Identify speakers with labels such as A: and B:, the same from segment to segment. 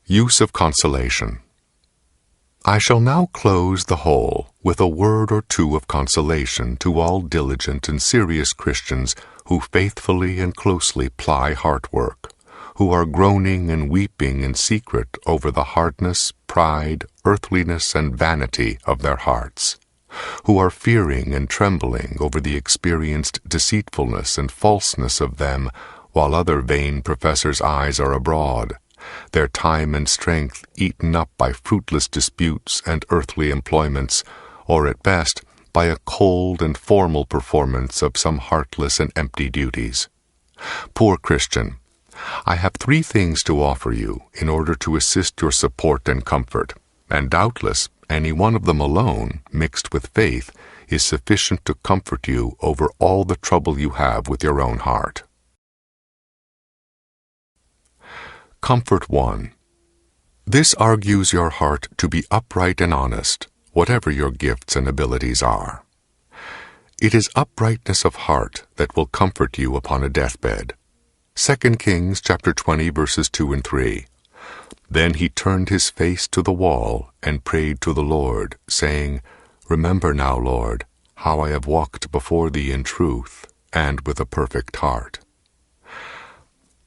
A: Use of consolation. I shall now close the whole with a word or two of consolation to all diligent and serious Christians who faithfully and closely ply heart work, who are groaning and weeping in secret over the hardness, pride, earthliness, and vanity of their hearts, who are fearing and trembling over the experienced deceitfulness and falseness of them, while other vain professors' eyes are abroad, their time and strength eaten up by fruitless disputes and earthly employments, or at best by a cold and formal performance of some heartless and empty duties. Poor Christian, I have 3 things to offer you in order to assist your support and comfort, and doubtless any one of them alone, mixed with faith, is sufficient to comfort you over all the trouble you have with your own heart. Comfort 1. This argues your heart to be upright and honest, whatever your gifts and abilities are. It is uprightness of heart that will comfort you upon a deathbed. 2 Kings chapter 20 verses 2 and 3. Then he turned his face to the wall and prayed to the Lord, saying, Remember now, Lord, how I have walked before thee in truth and with a perfect heart.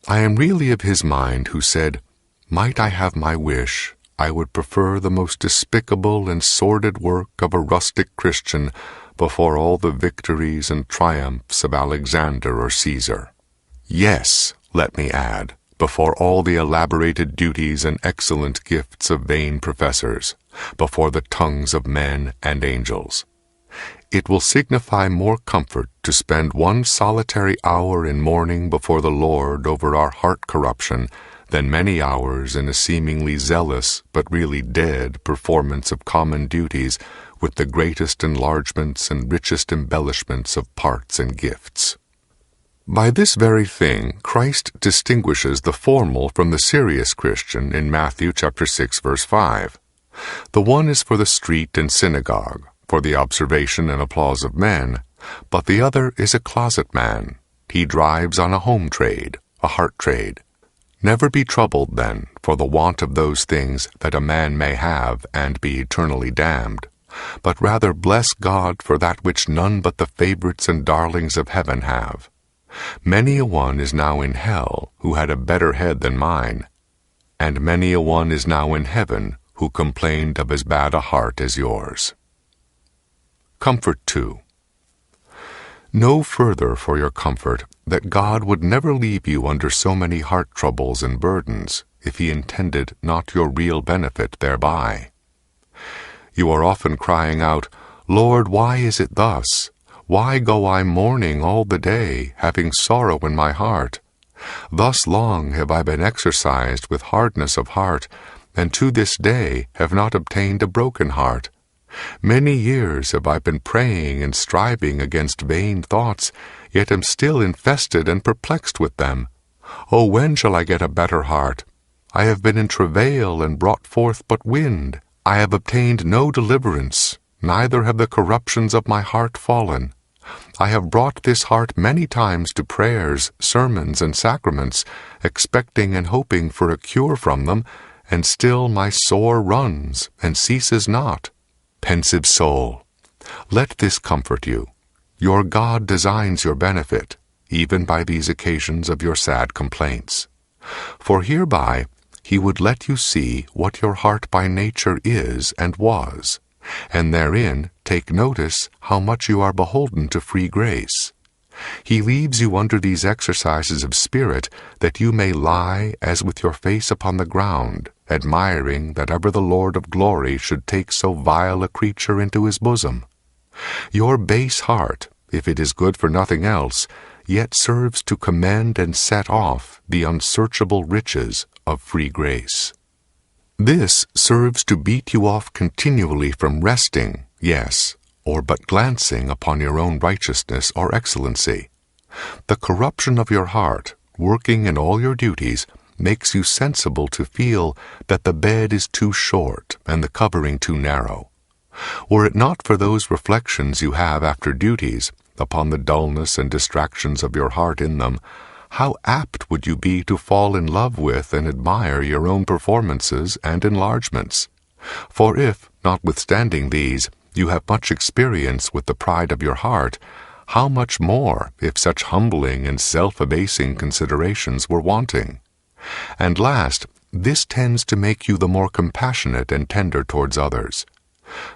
A: I am really of his mind who said, Might I have my wish, I would prefer the most despicable and sordid work of a rustic Christian before all the victories and triumphs of Alexander or Caesar. Yes, let me add, before all the elaborated duties and excellent gifts of vain professors, before the tongues of men and angels. It will signify more comfort to spend 1 solitary hour in mourning before the Lord over our heart corruption than many hours in a seemingly zealous but really dead performance of common duties with the greatest enlargements and richest embellishments of parts and gifts. By this very thing, Christ distinguishes the formal from the serious Christian in Matthew chapter 6 verse 5. The one is for the street and synagogue, for the observation and applause of men, but the other is a closet man. He drives on a home trade, a heart trade. Never be troubled, then, for the want of those things that a man may have and be eternally damned, but rather bless God for that which none but the favorites and darlings of heaven have. Many a one is now in hell who had a better head than mine, and many a one is now in heaven who complained of as bad a heart as yours. Comfort 2. Know further for your comfort that God would never leave you under so many heart troubles and burdens if he intended not your real benefit thereby. You are often crying out, Lord, why is it thus? Why go I mourning all the day, having sorrow in my heart? Thus long have I been exercised with hardness of heart, and to this day have not obtained a broken heart. Many years have I been praying and striving against vain thoughts, yet am still infested and perplexed with them. Oh, when shall I get a better heart? I have been in travail and brought forth but wind. I have obtained no deliverance, neither have the corruptions of my heart fallen. I have brought this heart many times to prayers, sermons, and sacraments, expecting and hoping for a cure from them, and still my sore runs and ceases not. Pensive soul, let this comfort you. Your God designs your benefit, even by these occasions of your sad complaints. For hereby he would let you see what your heart by nature is and was, and therein take notice how much you are beholden to free grace. He leaves you under these exercises of spirit, that you may lie as with your face upon the ground, admiring that ever the Lord of glory should take so vile a creature into his bosom. Your base heart, if it is good for nothing else, yet serves to commend and set off the unsearchable riches of free grace. This serves to beat you off continually from resting, yes, or but glancing upon your own righteousness or excellency. The corruption of your heart, working in all your duties, makes you sensible to feel that the bed is too short and the covering too narrow. Were it not for those reflections you have after duties, upon the dullness and distractions of your heart in them, how apt would you be to fall in love with and admire your own performances and enlargements? For if, notwithstanding these, you have much experience with the pride of your heart, how much more if such humbling and self-abasing considerations were wanting? And last, this tends to make you the more compassionate and tender towards others.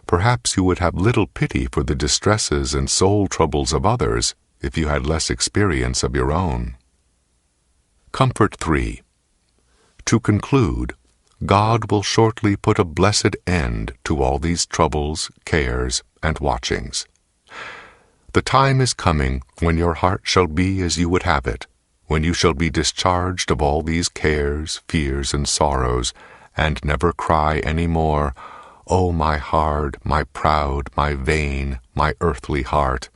A: Perhaps you would have little pity for the distresses and soul troubles of others if you had less experience of your own. Comfort 3. To conclude, God will shortly put a blessed end to all these troubles, cares, and watchings. The time is coming when your heart shall be as you would have it, when you shall be discharged of all these cares, fears, and sorrows, and never cry any more, "O my hard, my proud, my vain, my earthly heart,"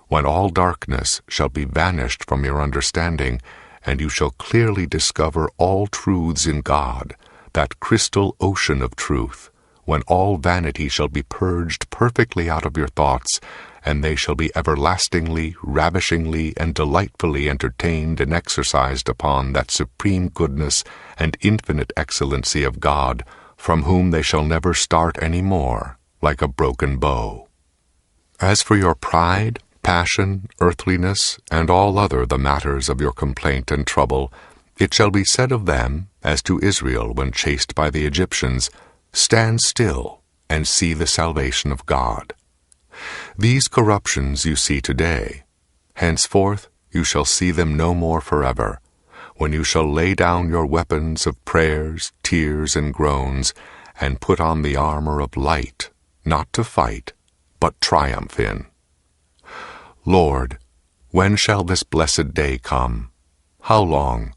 A: when all darkness shall be vanished from your understanding, and you shall clearly discover all truths in God, that crystal ocean of truth, when all vanity shall be purged perfectly out of your thoughts, and they shall be everlastingly, ravishingly, and delightfully entertained and exercised upon that supreme goodness and infinite excellency of God, from whom they shall never start any more, like a broken bow. As for your pride, passion, earthliness, and all other the matters of your complaint and trouble, it shall be said of them, as to Israel when chased by the Egyptians, "Stand still and see the salvation of God." These corruptions you see today. Henceforth you shall see them no more forever, when you shall lay down your weapons of prayers, tears, and groans, and put on the armor of light, not to fight, but triumph in. Lord, when shall this blessed day come? How long,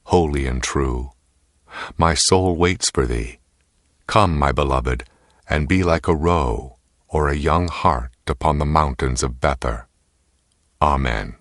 A: holy and true? My soul waits for thee. Come, my beloved, and be like a roe or a young hart upon the mountains of Bether. Amen.